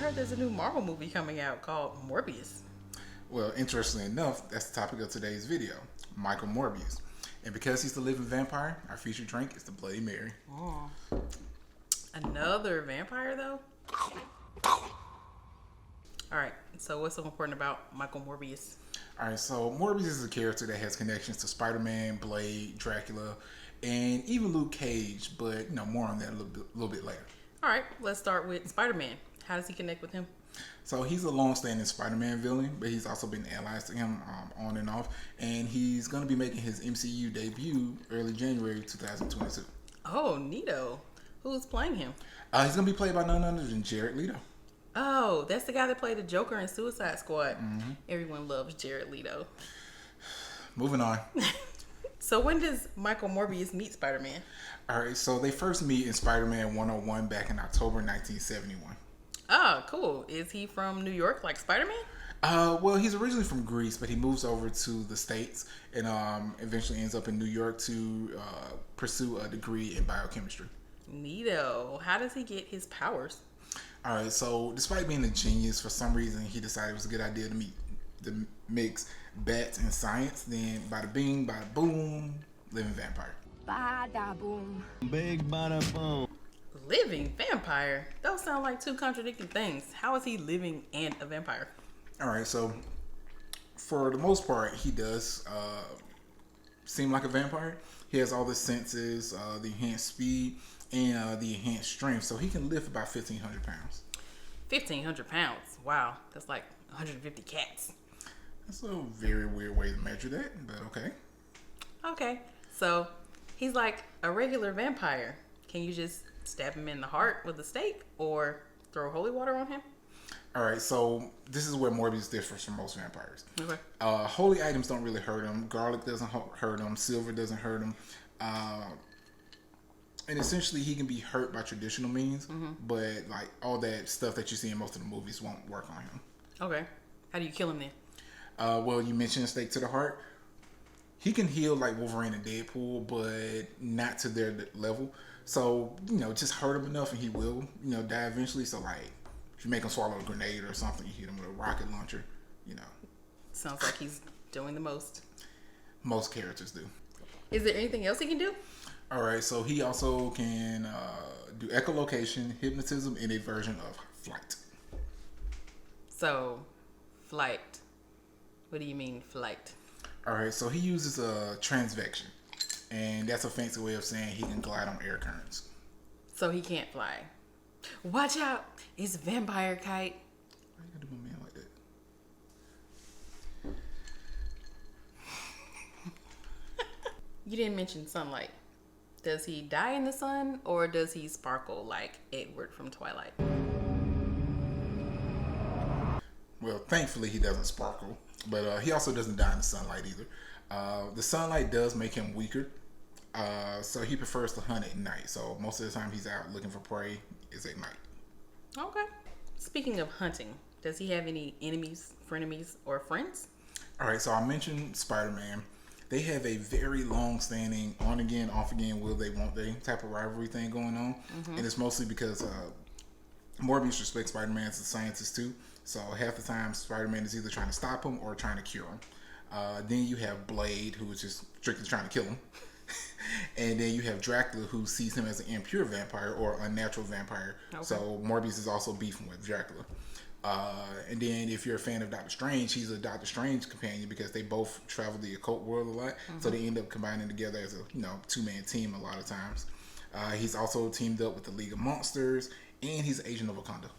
heard there's a new Marvel movie coming out called Morbius. Well, interestingly enough, that's the topic of today's video, Michael Morbius. And because he's the living vampire, our featured drink is the Bloody Mary. Oh. Another vampire, though? Alright, so what's so important about Michael Morbius? Alright, so Morbius is a character that has connections to Spider-Man, Blade, Dracula, and even Luke Cage, but more on that a little bit later. Alright, let's start with Spider-Man. How does he connect with him? So he's a long-standing Spider-Man villain, but he's also been allies to him on and off, and he's going to be making his MCU debut early January 2022. Oh, neato. Who's playing him? He's going to be played by none other than Jared Leto. Oh, that's the guy that played the Joker in Suicide Squad. Mm-hmm. Everyone loves Jared Leto. Moving on. So when does Michael Morbius meet Spider-Man? All right, so they first meet in Spider-Man 101 back in October 1971. Oh, cool. Is he from New York like Spider-Man? Well, he's originally from Greece, but he moves over to the States and eventually ends up in New York to pursue a degree in biochemistry. Neato. How does he get his powers? All right, so despite being a genius, for some reason he decided it was a good idea to mix bats and science. Then bada bing, bada boom, living vampire. Bada boom. Big bada boom. Living vampire? Those sound like two contradicting things. How is he living and a vampire? All right, so for the most part, he does seem like a vampire. He has all the senses, the enhanced speed, and the enhanced strength, so he can lift about 1,500 pounds. 1,500 pounds? Wow, that's like 150 cats. That's a very weird way to measure that, but okay. Okay, so he's like a regular vampire. Can you just stab him in the heart with a stake or throw holy water on him? All right, so this is where Morbius differs from most vampires. Okay. Holy items don't really hurt him. Garlic doesn't hurt him. Silver doesn't hurt him. And essentially, he can be hurt by traditional means, but like all that stuff that you see in most of the movies won't work on him. Okay. How do you kill him then? Well, you mentioned a stake to the heart. He can heal like Wolverine and Deadpool, but not to their level. So, just hurt him enough and he will, die eventually. So, like, if you make him swallow a grenade or something, you hit him with a rocket launcher, Sounds like he's doing the most. Most characters do. Is there anything else he can do? All right, so he also can do echolocation, hypnotism, and a version of flight. So, flight. What do you mean, flight? All right, so he uses transvection, and that's a fancy way of saying he can glide on air currents. So he can't fly. Watch out! It's a vampire kite. Why you gotta do my man like that? You didn't mention sunlight. Does he die in the sun or does he sparkle like Edward from Twilight? Well, thankfully he doesn't sparkle, but he also doesn't die in the sunlight either. The sunlight does make him weaker, so he prefers to hunt at night. So most of the time he's out looking for prey is at night. Okay. Speaking of hunting, does he have any enemies, frenemies, or friends? All right, so I mentioned Spider-Man. They have a very long-standing on-again, off-again, will they, won't they type of rivalry thing going on. And it's mostly because Morbius respects Spider-Man as a scientist too. So half the time, Spider-Man is either trying to stop him or trying to cure him. Then you have Blade, who is just strictly trying to kill him. And then you have Dracula, who sees him as an impure vampire or unnatural vampire. Okay. So Morbius is also beefing with Dracula. And then if you're a fan of Doctor Strange, he's a Doctor Strange companion because they both travel the occult world a lot. So they end up combining together as a two-man team a lot of times. He's also teamed up with the League of Monsters, and he's an agent of Wakanda.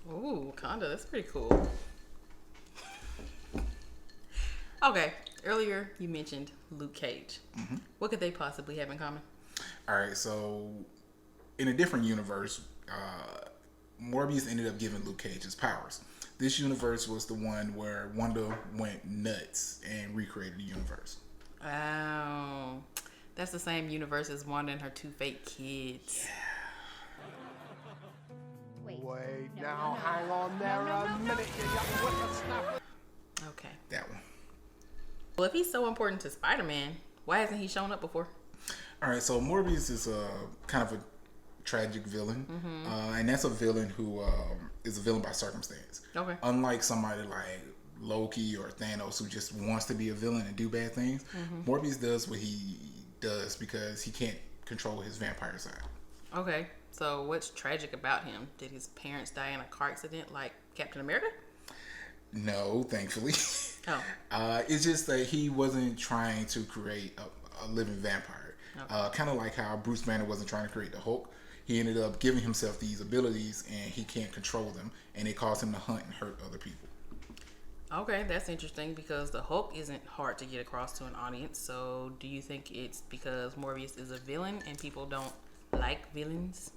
Ooh, Wakanda, that's pretty cool. Okay, earlier you mentioned Luke Cage. What could they possibly have in common? All right, so in a different universe, Morbius ended up giving Luke Cage his powers. This universe was the one where Wanda went nuts and recreated the universe. Oh, that's the same universe as Wanda and her two fake kids. Yeah. Wait, now hang on there a minute, you young whippersnapper. Okay. That one. Well, if he's so important to Spider-Man, why hasn't he shown up before? All right, so Morbius is kind of a tragic villain, and that's a villain who is a villain by circumstance. Okay. Unlike somebody like Loki or Thanos who just wants to be a villain and do bad things, Morbius does what he does because he can't control his vampire side. Okay. So what's tragic about him? Did his parents die in a car accident like Captain America? No, thankfully. Oh. It's just that he wasn't trying to create a living vampire. Okay. Kind of like how Bruce Banner wasn't trying to create the Hulk. He ended up giving himself these abilities and he can't control them, and it caused him to hunt and hurt other people. Okay, that's interesting because the Hulk isn't hard to get across to an audience. So do you think it's because Morbius is a villain and people don't like villains?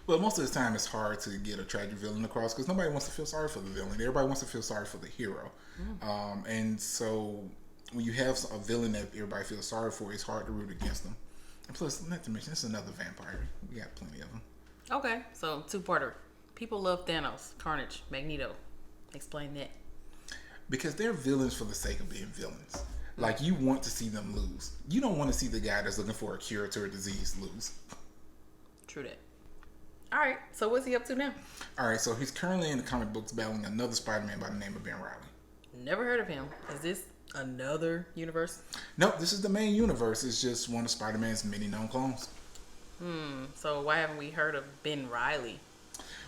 Well, most of the time it's hard to get a tragic villain across because nobody wants to feel sorry for the villain. Everybody wants to feel sorry for the hero. And so when you have a villain that everybody feels sorry for, it's hard to root against them. And plus, not to mention, it's another vampire. We got plenty of them. Okay, so two-parter. People love Thanos, Carnage, Magneto. Explain that. Because they're villains for the sake of being villains. Like, you want to see them lose. You don't want to see the guy that's looking for a cure to a disease lose. True that. All right, so what's he up to now? All right, so he's currently in the comic books battling another Spider-Man by the name of Ben Reilly. Never heard of him. Is this another universe? Nope, this is the main universe. It's just one of Spider-Man's many known clones. So why haven't we heard of Ben Reilly?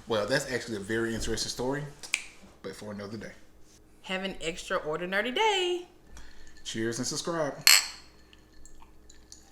Well, that's actually a very interesting story, but for another day. Have an extraordinary day. Cheers and subscribe.